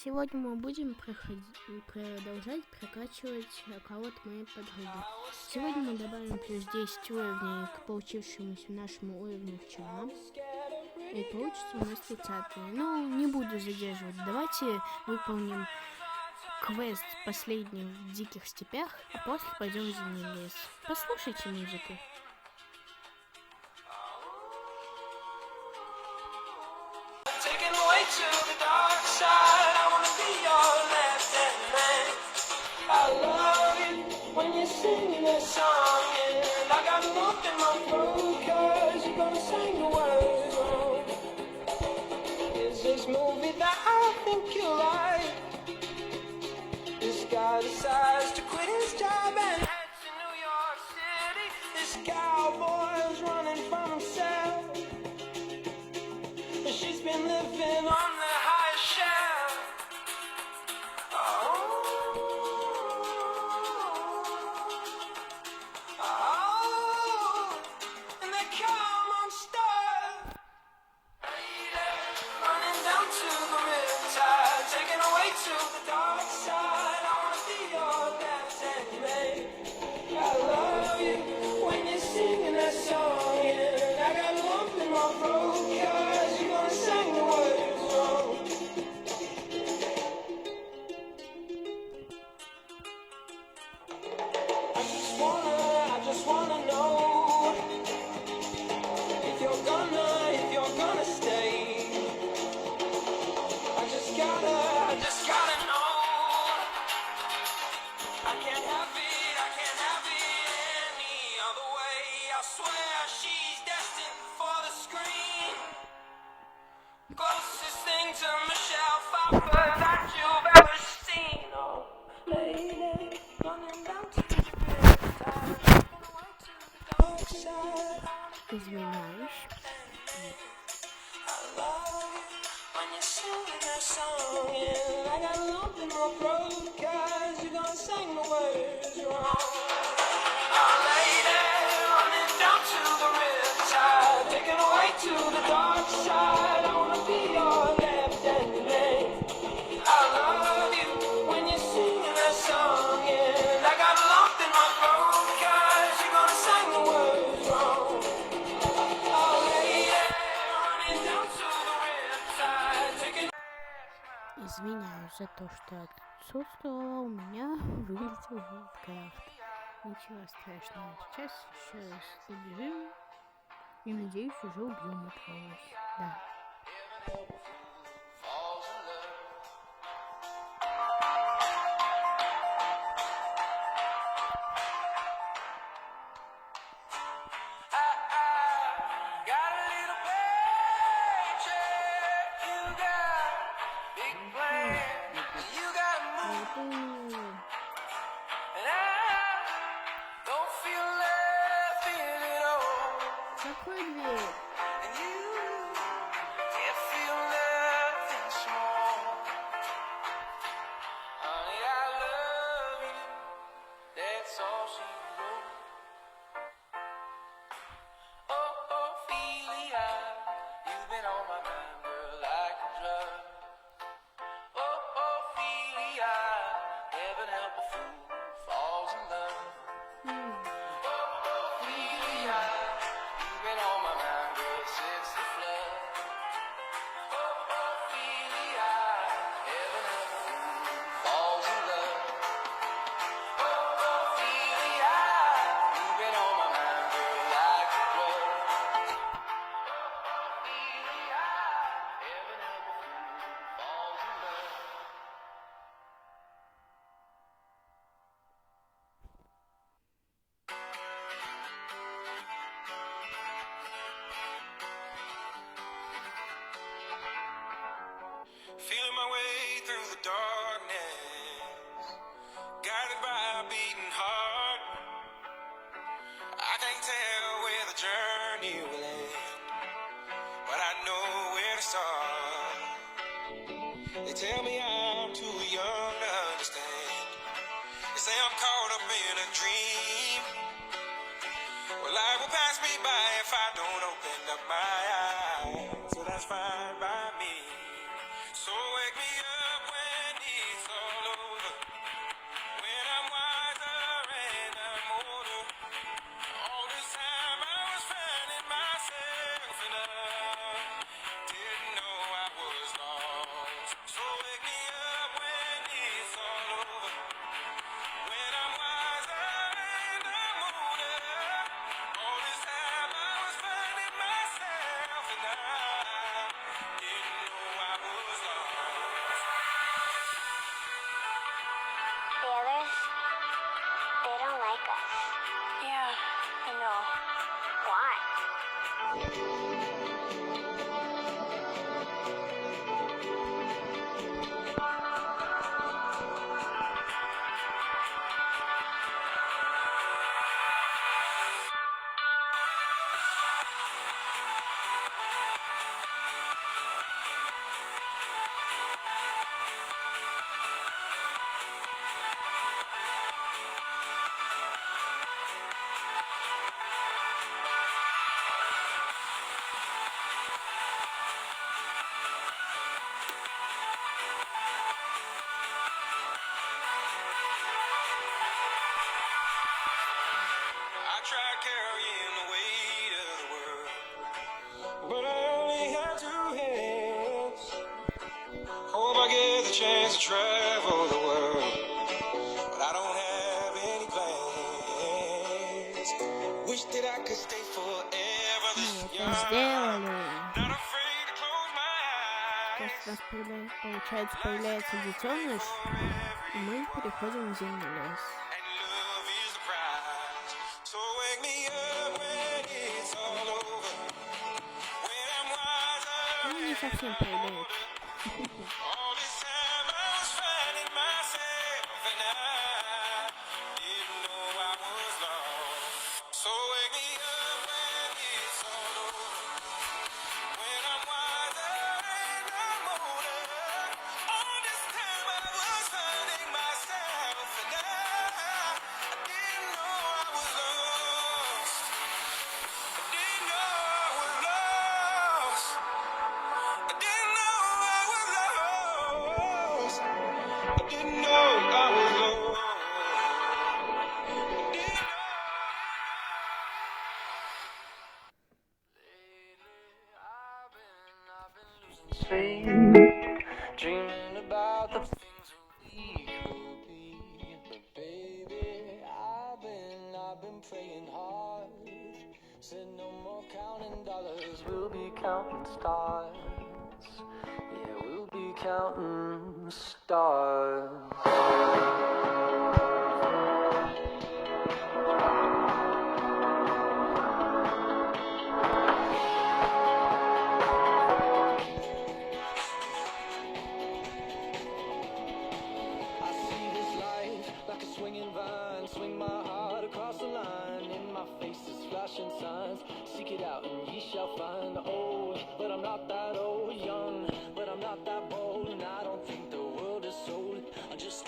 Сегодня мы будем продолжать прокачивать аккаунт моей подруги. Сегодня мы добавим плюс 10 уровней к получившемуся нашему уровню вчера. И получится у нас 30. Ну, не буду задерживать. Давайте выполним квест последний в диких степях, а после пойдем в зимний лес. Послушайте музыку. To the dark side, I wanna be your left hand man. I love it when you're singing that song, and I got lump in my throat, cause you're gonna sing the words wrong. Is this movie that I think you like? This guy decides to quit his job and head to New York City. This cowboy's running from himself. She's been living on the high shelf. And they come unstuck. Running down to the riptide, taken away to the dark side. I wanna be your left-hand man. I love you when you're singing that song, and I got a lump in my throat, cause you're gonna sing the words wrong. I just wanna know if you're gonna stay. I just gotta know. I can't have it any other way. I swear she's destined for the screen. Closest thing to Michelle Pfeiffer that you've ever seen. Oh, lady, running down to the riptide, taken away to the dark side. Извиняюсь. I love you when you're singing that song, and I got a lump in my throat, cause you're gonna sing the words wrong. Oh, lady, running down to the riptide, taken away to the dark side. I wanna be your left-hand man. I love you when you're singing that song, and I got a lump in my throat, cause you're gonna sing the words wrong. Oh, lady, running down to the riptide, taken. Извиняюсь за то, что отсутствовала, у меня вылетел Вулкрафт. Ничего страшного. Сейчас еще раз добежим и, надеюсь, уже убьем этого. Да. Got a little paycheck, you got big plans, you gotta move, and I don't feel laughing at all, Закрой дверь. and you can't feel nothing small. Honey, I love you, that's all she wrote. Oh, Ophelia, you've been on my mind, girl, like a drug. Oh, Ophelia, heaven help a fool who falls in love. Oh, Ophelia, you've been on my mind, girl, since the flood. Oh, Ophelia, heaven help a fool who falls in love. Oh, Ophelia, you've been on my mind, girl, like a drug. Ophelia, heaven help a fool who falls in love. Feeling my way through the darkness, guided by a beating heart. I can't tell where the journey will end, but I know where to start. They tell me I'm too young to understand. They say I'm caught up in a dream. Well, life will pass me by if I don't open up my eyes. So that's fine by me. So wake me up when So wake me up when it's all over. When I'm wiser and I'm older. All this time I was finding myself and I didn't know I was lost. The others, they don't like us. Yeah, I know. Why? I tried carrying the weight of the world, but I only have two hands. Hope I get the chance to travel the world, but I don't have any plans. Wish that I could stay forever this Мы это young. сделали. Not afraid to close my Сейчас eyes. у нас получается появляется детеныш, и мы переходим в зимний лес. And love is the prize. So wake me up when it's all over. When I'm wiser. Ну, не совсем появляется. All this time I was finding myself and I didn't know I was lost. So wake me up when it's all over. When I'm wiser and I'm older. All this time I was finding myself and I didn't know I was lost. I didn't know I was lost. I didn't know I was lost. I didn't know I was lost. I didn't know. Lately, I've been losing sleep, dreaming about the things that we could be. But baby, I've been praying hard. Said no more counting dollars, we'll be counting stars. Yeah, we'll be counting stars. I see this life like a swinging vine. Swing my heart across the line. In my face is flashing signs. Seek it out and ye shall find. Old, but I'm not that old. Young, but I'm not that bold. And I don't think the world is sold. I'm just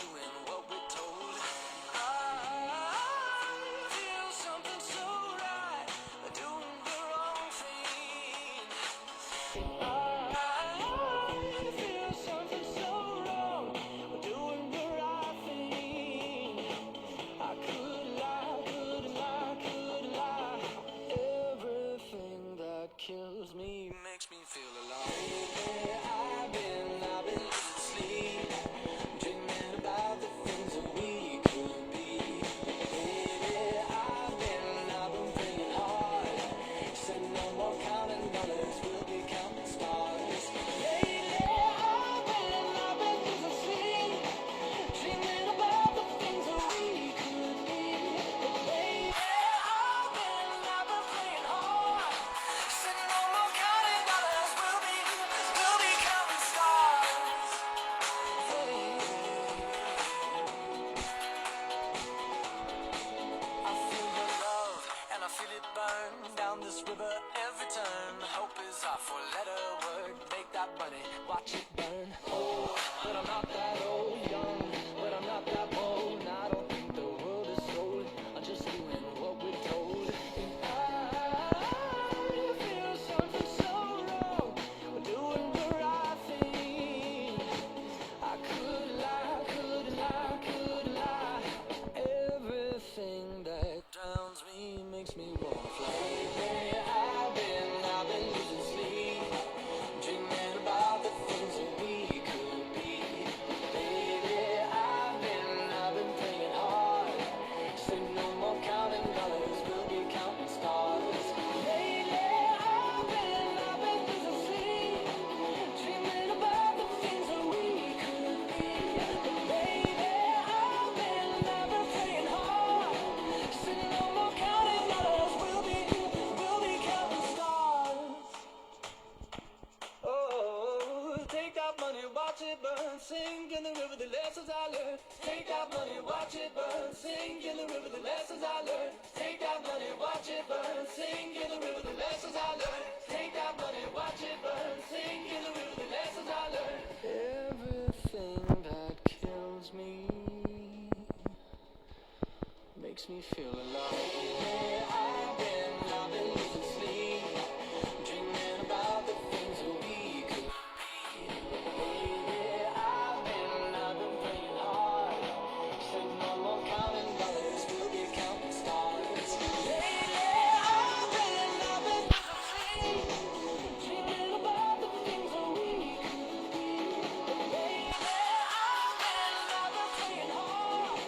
in the river, the lessons I learned. Take that money, watch it burn. Sink in the river, the lessons I learned. Take that money, watch it burn. Sink in the river, the lessons I learned. Take that money, watch it burn. Sink in the river, the lessons I learned. Everything that kills me makes me feel alive. Yeah, I've been losing sleep, dreaming about the things that we could be. Yeah, I've been playing hard, said no more counting dollars, we'll be counting stars. Lately, I've been losing sleep, dreaming about the things that we could be. Lately, I've been playing hard,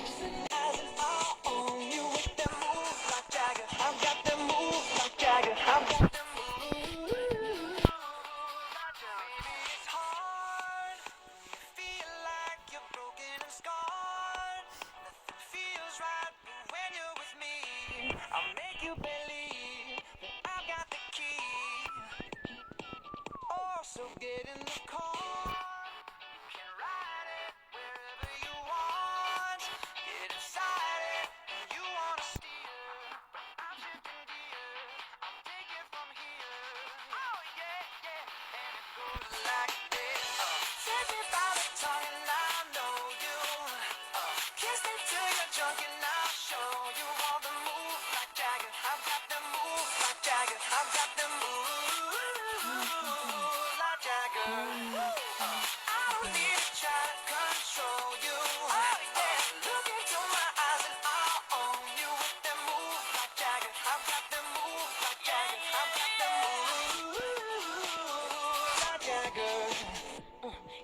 sitting as an eye on you with them moves like Jagger. I've got them moves like Jagger. I've got them moves like Jagger. Baby, it's hard when you feel like you're broken and scarred. Nothing feels right when you're with me. I'll make you believe that I've got the key. Oh, so get in the car. You can ride it wherever you want. Get inside it and you wanna steer. But I'm shifting gears. I'll take it from here. Oh yeah, yeah. And it goes like this. Take me by the tongue and I know you. Kiss me till you're drunk and I'll show you all the moves like Jagger. I've got the moves like Jagger. I've got the moves like Jagger. I don't need to try to control you. Oh yeah, look into my eyes and I'll own you with them moves like Jagger. I've got them moves like Jagger. I've got them moves like Jagger.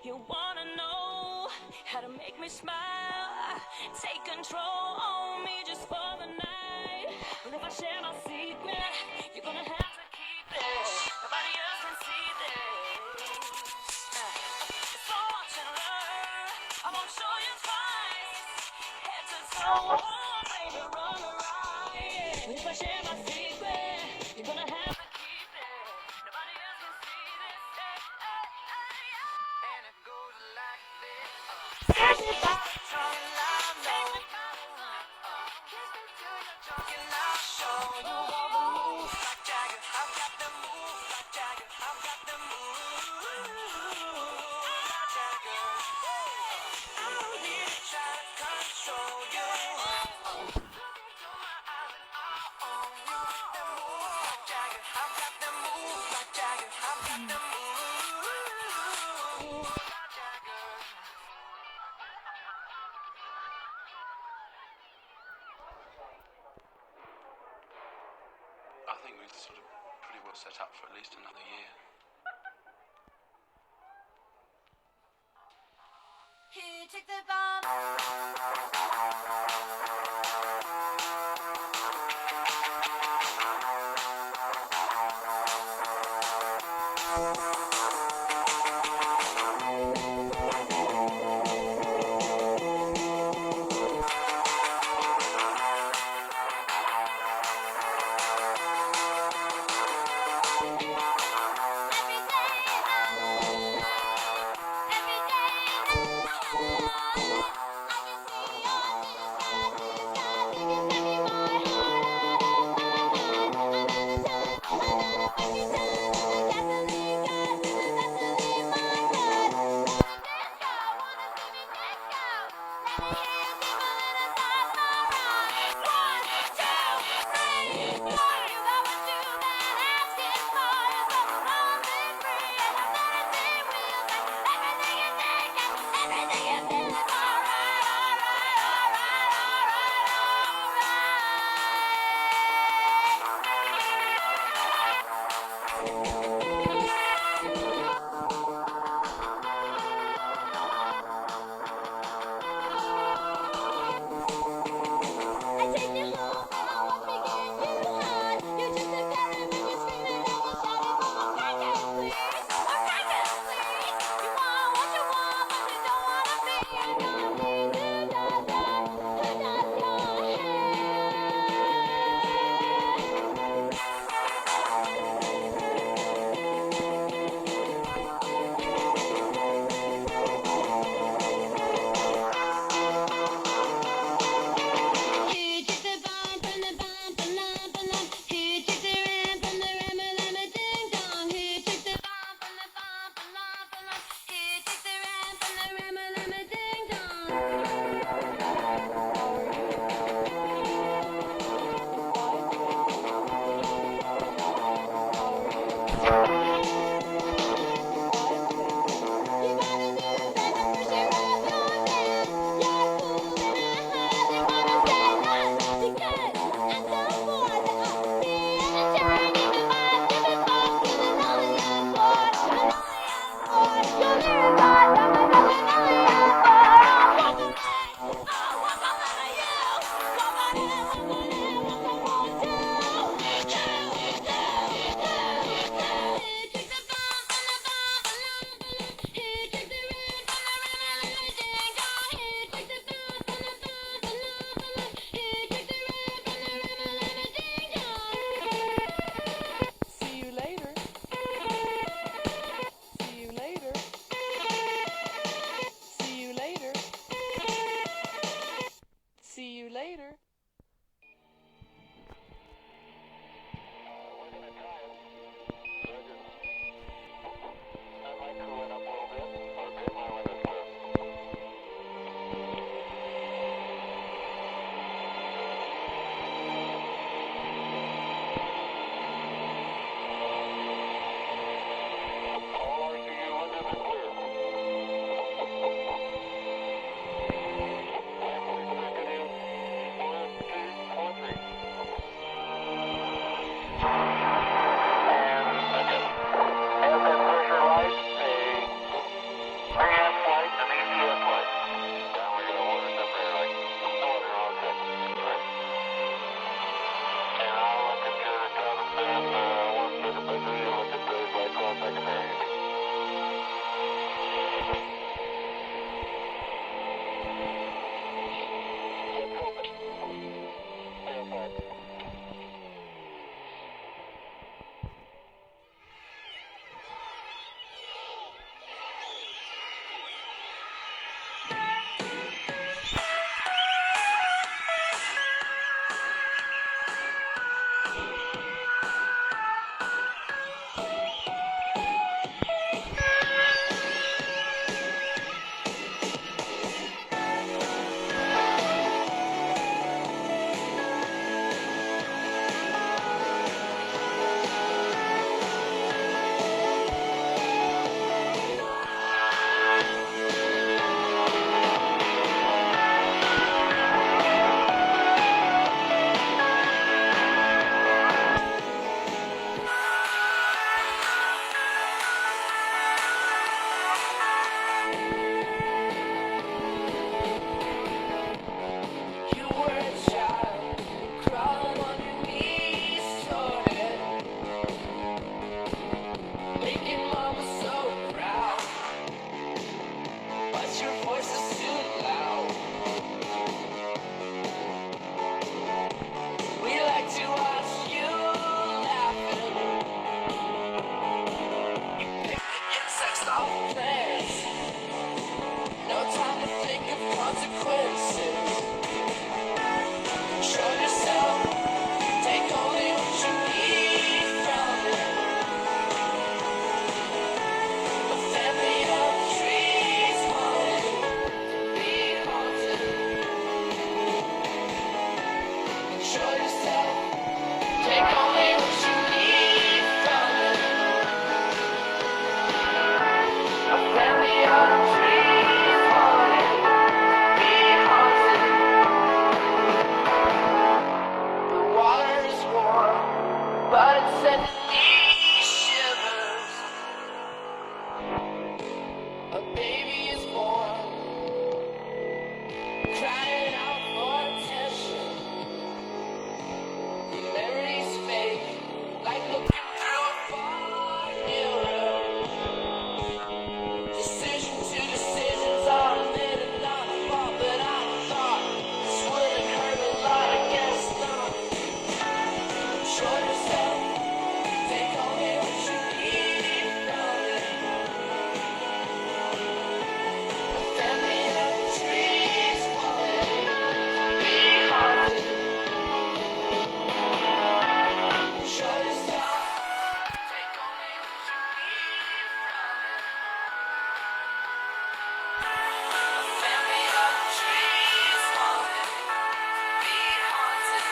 You wanna know how to make me smile? Take control on me just for the night. And if I share my secret, you're gonna have to keep it. Nobody else can see this. It's so watch and learn. I won't show you twice. Head to toe, baby, run right. And if I share my secret, you're gonna have to keep it. Nobody else can see this. And it goes like this. Take me by the tongue and I know. Kiss me till you're drunk and I'll show you all the moves like Jagger. I've got the moves like Jagger. I've got the moves like Jagger. I don't need to try to control you. Look into my eyes and I'll own you with the moves like Jagger. I've got the moves like Jagger. I've got the moves like Jagger. I think we're sort of pretty well set up for at least another year. Here, take the bomb. consequences. Control yourself, take only what you need from it. A family of trees haunted, be haunted. Control yourself, take only what you need from it. A family of trees haunted, be haunted. The water is warm, but it's sending me shivers. A baby is born, crying out for attention. Memories fade, like looking through a fog mirror. Decision to decisions are a minute not far, but I thought this wouldn't hurt a lot. I guess not. Show yourself, take only what you need from it. A family of trees falling, be haunted. Show yourself, take only what you need from it. A family of trees falling, be haunted.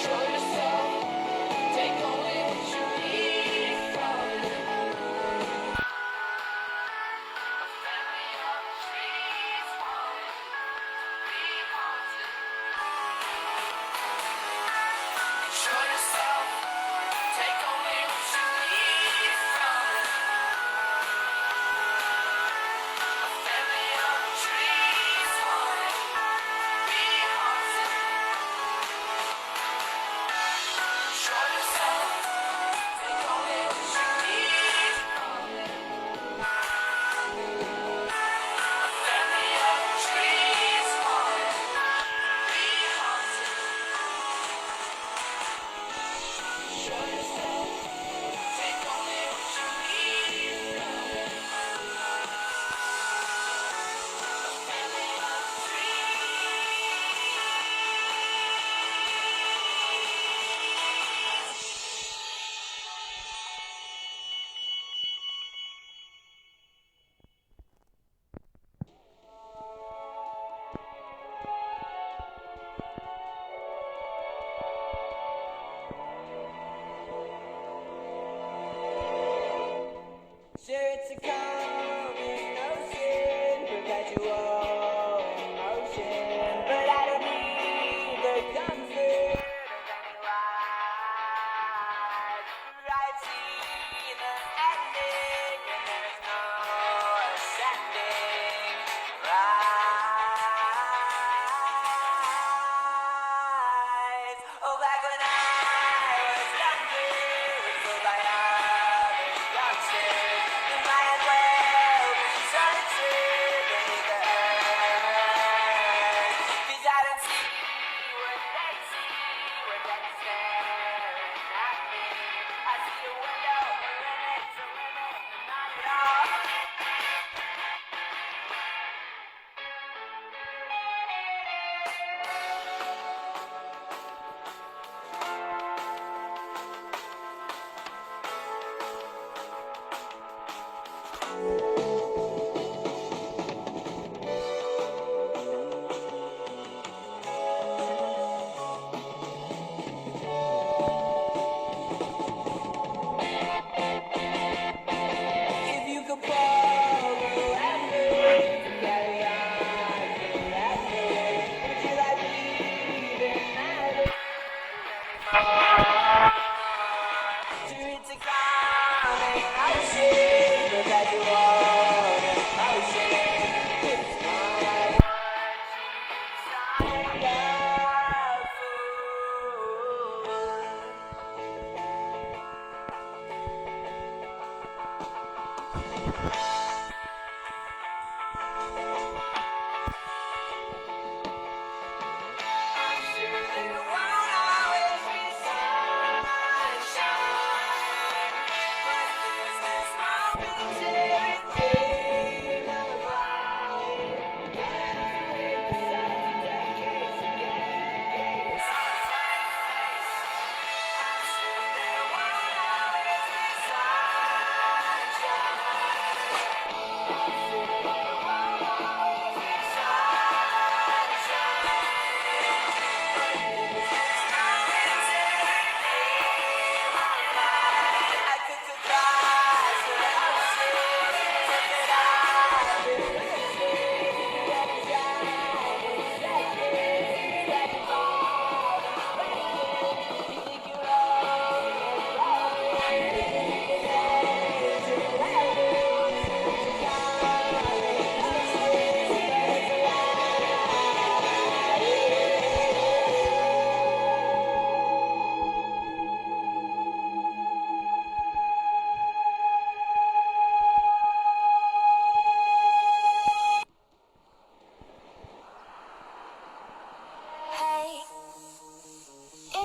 Show yourself, take only what you need from it. A family of trees falling, be haunted. Show yourself, take only what you need from it. A family of trees falling, be haunted.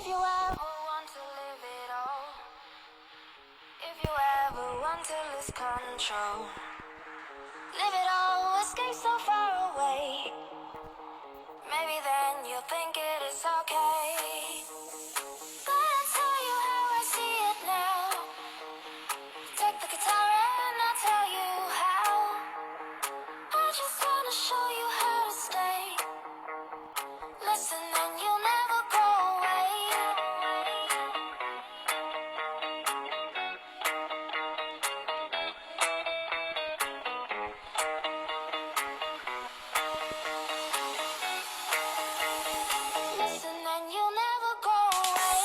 If you ever want to live it all, if you ever want to lose control, live it all, escape so far away. Maybe then you'll think it is okay. Gonna tell you how I see it now. Take the guitar and I'll tell you how. I just wanna show you how to stay. Listen and you'll never go away. Listen and you'll never go away.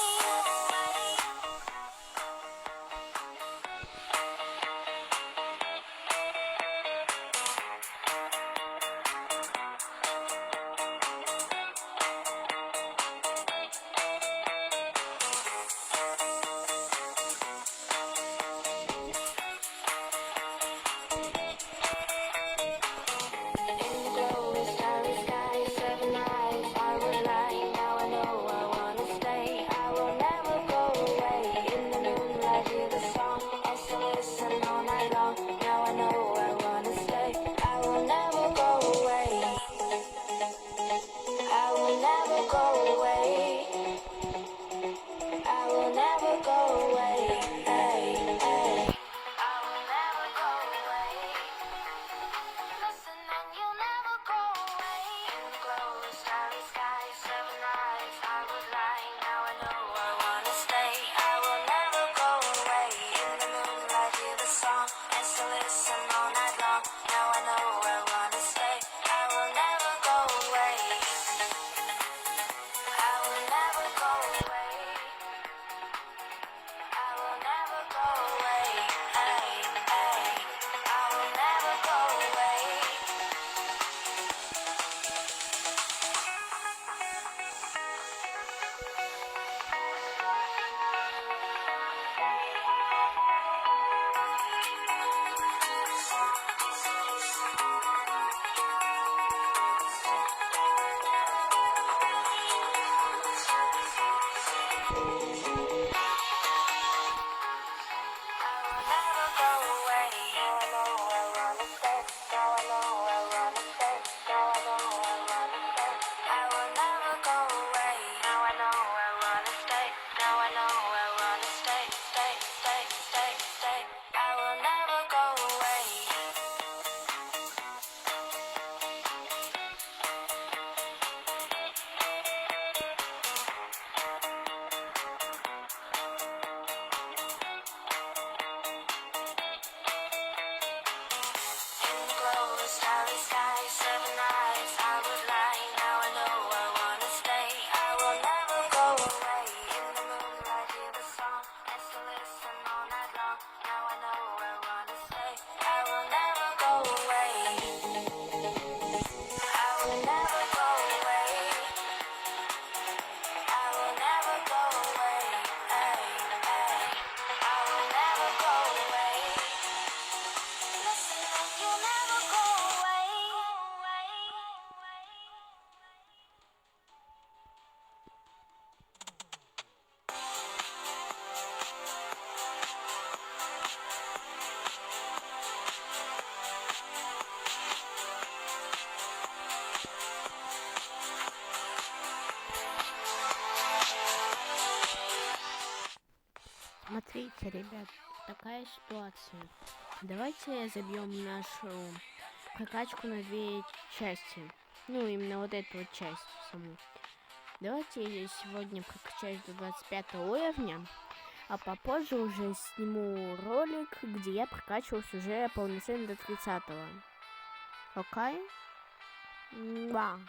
In the glowy starry sky, 7 eyes, I was lying. Now I know I wanna stay. I will never go away. In the moonlight, hear the song. I still listen all night long. Now I know I wanna stay. I will never go away. I will never go away. I will never go away. Hey, hey. I will never go away. Listen and you'll never go away. In the glowy starry sky, 7 eyes, I was lying. Now I know I wanna stay. I will never go away. In the moonlight, hear the song, and still listen all night long. Now I know I wanna stay. I will never go away. I will never go away. I will never go away. Hey, hey. I will never go away. Starry sky, 7 eyes, I was lying. Now I know I wanna stay. I will never go away. In the moonlight, hear the song, and still listen all night long. Now I know I wanna stay. I will never go away. I will never go away. I will never go away. Hey, hey. I will never go away. Listen and you'll never go away. Смотрите, ребят, такая ситуация. Давайте забьем нашу прокачку на 2 части. Ну, именно вот эту вот часть саму. Давайте я сегодня прокачаюсь до 25 уровня, а попозже уже сниму ролик, где я прокачиваюсь уже полноценно до 30-го. Окей? Да.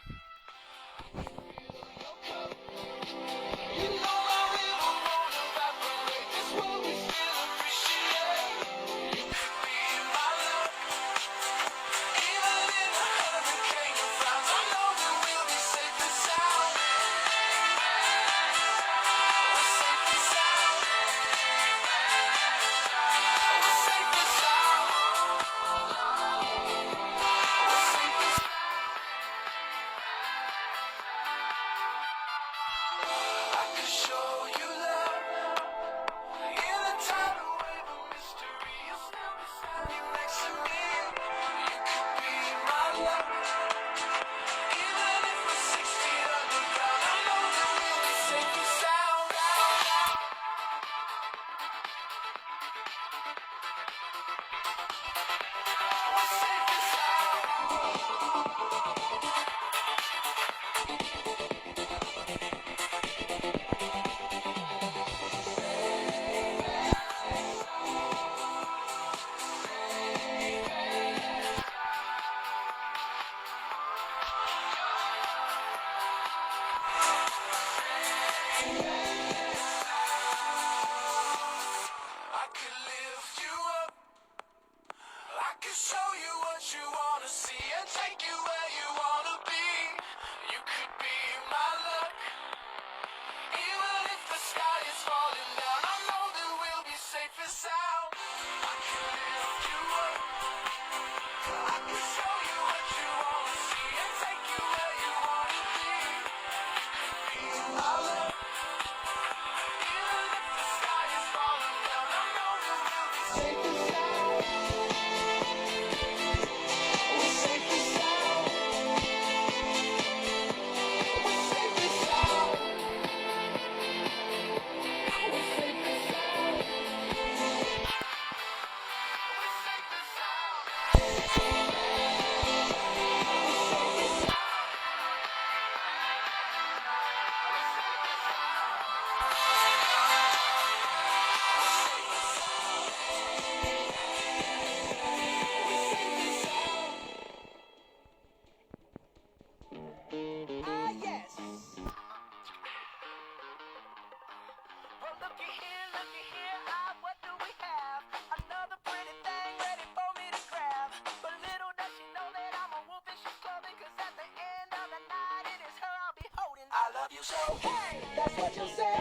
love you so. Hey, that's what you say.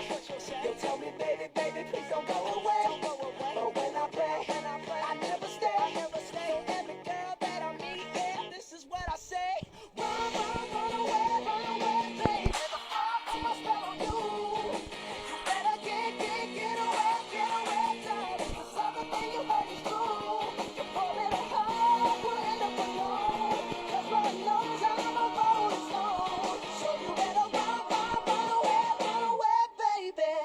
You tell me, baby, baby, please don't go away. But when I play, I never stay. So every girl that I meet, yeah, this is what I say. Run away, baby. Never fall from my spell on you. You better get away, darling. 'Cause everything you heard is true. You pull it apart, you end up alone. 'Cause Lord knows I'm a rolling stone. So you better run away, baby.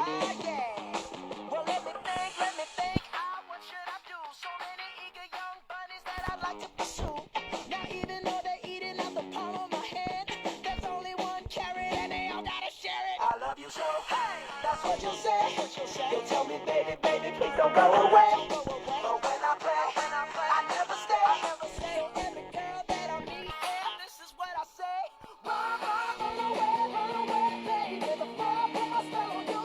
Ah, yeah. Well, let me think. What should I do? So many eager young bunnies that I'd like to pursue. Now, even though they're eating out the palm of my hand, there's only one carrot and they all gotta share it. I love you so. Hey, that's what you say. You tell me, baby, baby, please don't go away. But when I play, I never stay. So every girl that I meet, yeah, this is what I say. Run away, baby. Never fall from my spell on you.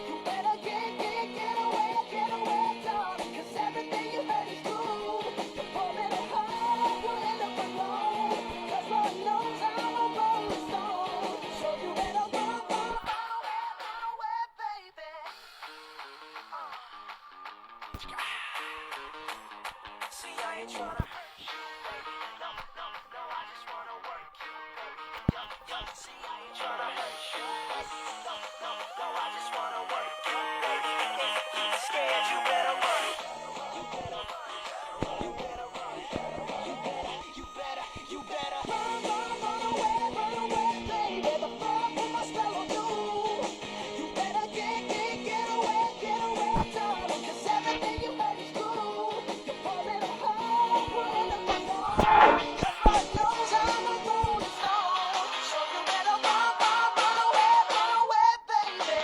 You better get away, darling. 'Cause everything you heard is true. You pull it apart, you end up alone. 'Cause Lord knows I'm a rolling stone. So you better run away, baby. See, I ain't tryna hurt you, baby. No, I just wanna work you, baby. See, I ain't tryna hurt you, baby. No, I just wanna work you, baby. If you're scared, you better run. You better run. You better run. You better run away, baby. Never fall from my spell on you. You better get away, darling. 'Cause everything you heard is true. You pull it apart, you end up alone. 'Cause Lord knows I'm a rolling stone. So you better run away, baby.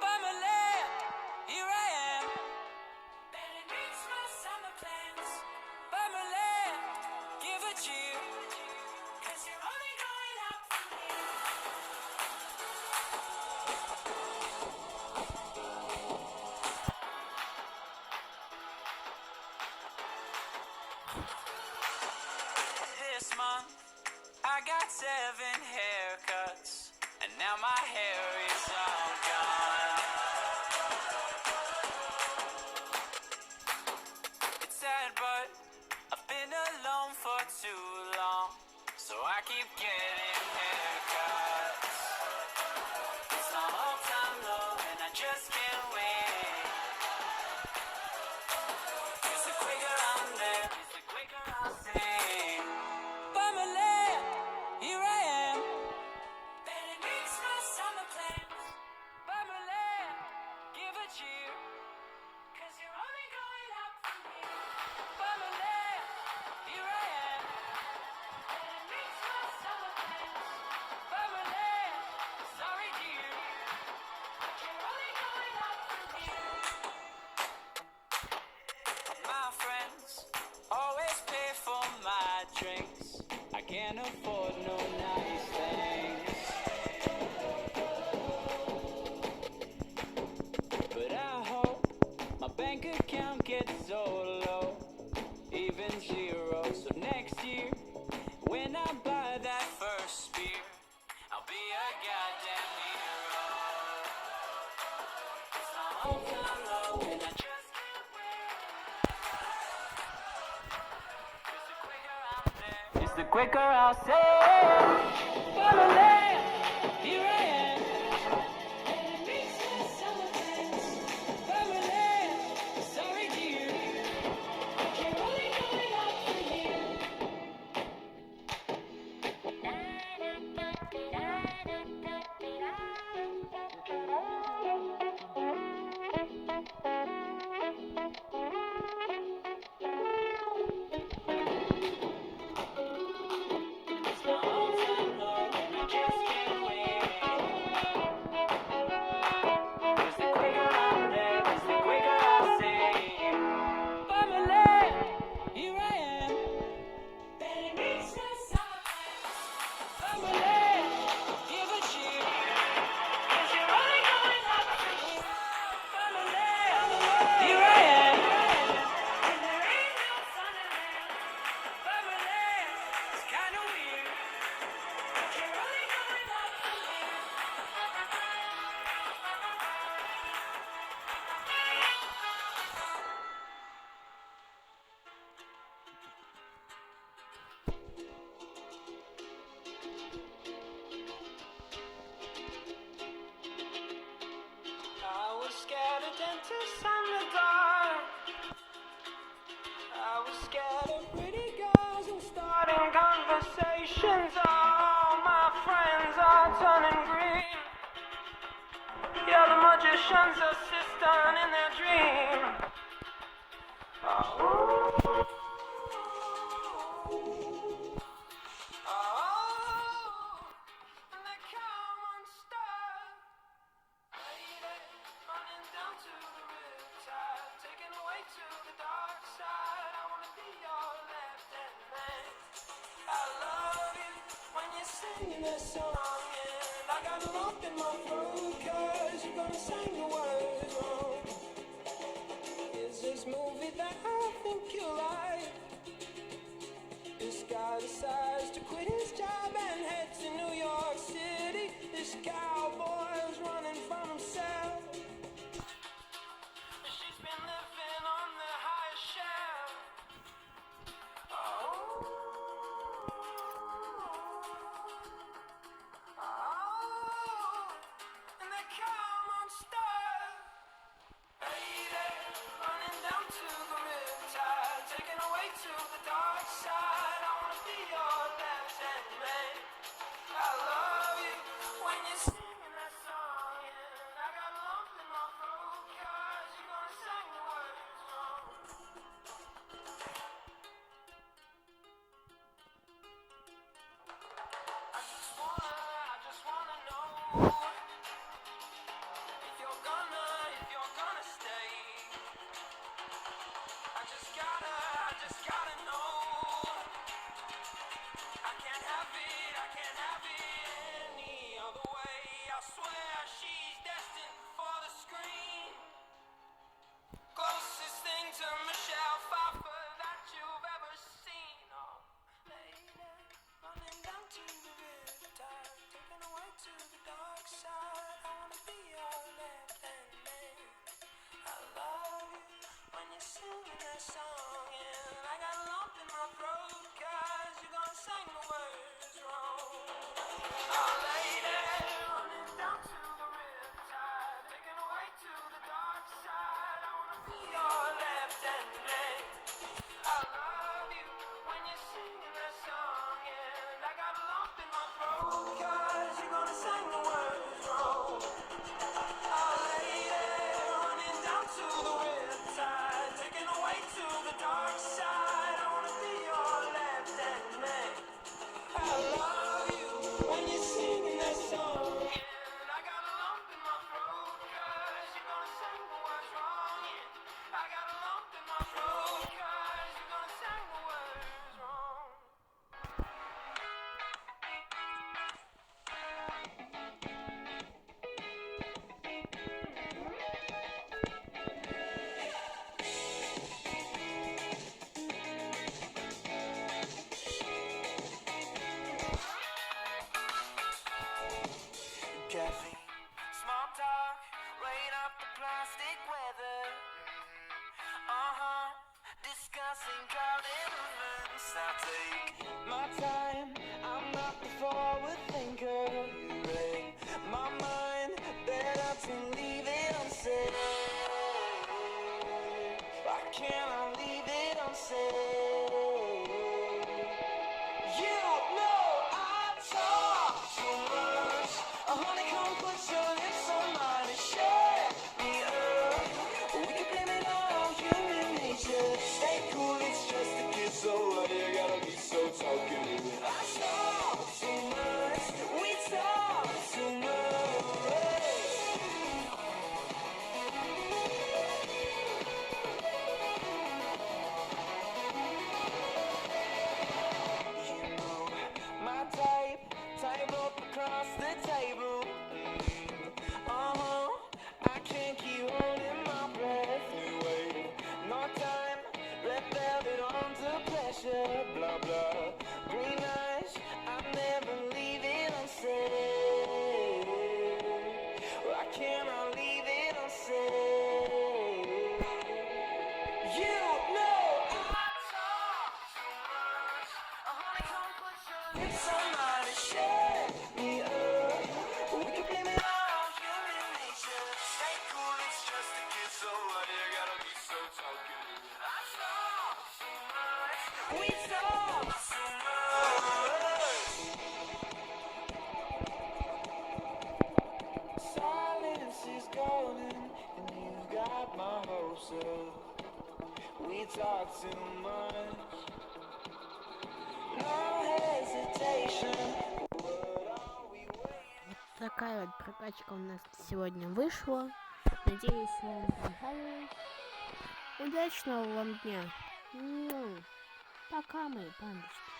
Family, here I am. Better meet my summer plans. Family, give a cheer. 'Cause you're only going up from here. This month, I got 7 haircuts. And now my hair is all gone. It's sad, but I've been alone for too long. So I keep getting haircuts. It's my all-time low, and I just can't wait. 'Cause the quicker I'm there, the quicker I'll sing. Family, here I am. Better mix my summer plans. Family, give a cheer. 'Cause you're only going up from here. Family, here I am. Better mix my summer plans. Family, sorry dear. But you're only going up from here. My friends always pay for my drinks. I can't afford no nice things. But I hope my bank account gets so low, even zero. So next year, when I buy that first beer, I'll be a goddamn hero. It's my all-time low, and I just can't wait. 'Cause the quicker I'm there, it's the quicker I'll say. Family, here I am. Better mix my summer plans. Family, sorry dear. You're only going up from here. It's my all-time low, and I just can't Generations, all my friends are turning green. Yeah, the magicians assist on in their dream. And they come unstuck. Running down to the riptide, taken away to the dark side. I wanna be your left-hand man. I love you when you're singing that song, and I got a lump in my throat 'cause you're gonna sing the words wrong. Is this movie that I think you like? This guy decides to quit his job and head to New York City. This cowboy's running from himself. She's been living on the highest shelf. And they come unstuck. Lady, running down to the riptide, taken away to the dark side. I wanna be your left-hand man. I love you when you're singing that song, and I got a lump in my throat 'cause you're gonna sing the words wrong. I just wanna know if you're gonna stay. I just gotta know. I can't have it any other way. I swear she's destined for the screen. Closest thing to Michelle Pfeiffer that you've ever seen. Oh, lady, running down to the riptide, taken away to the dark side. I wanna be your left-hand man. I love you when you're singing that song, and I got a lump in my throat 'cause you're gonna sing the words wrong. Oh, lady, running down to the riptide, taken away to the dark side. I wanna be your left-hand man. I love you when you're singing that song, and I got a lump in my throat 'cause you're gonna sing the words wrong. Oh, lady, running down to the riptide, taken away to the dark side. I wanna be your left-hand man. I love you when you're singing that song, and I got a lump in my throat 'cause you're gonna sing the words wrong. Yeah, I got a lump in my throat 'cause you're gonna sing the words wrong. Caffeine, small talk, rain up the plastic weather. Discussing crowded events. I take my time, I'm not the forward thinker. You read my mind, better to leave it unsaid. Why can't I leave it unsaid? You know I talk too much. A honeycomb puts your lips on mine and shut me up. We can blame it all on human nature. Stay cool, it's just a kid, so why you gotta be so talkative? I talk too much, we talk too much. You know my type up across the table. I can't keep holding my breath. New wave, no time, red velvet on to pressure. Blah blah, green eyes, I never leave it unsaid. Why can't I leave it unsaid? You know I talk too much. A honeycomb puts your lips on mine and shut me up. We can blame it all on human nature. Stay cool, it's just a kid, so why you gotta be so talkative? I talk too much, we talk too much. talk too much. No hesitation. Вот такая вот прокачка у нас сегодня вышла. Надеюсь, вам понравилось. Удачного вам дня. Пока, мои пандочки.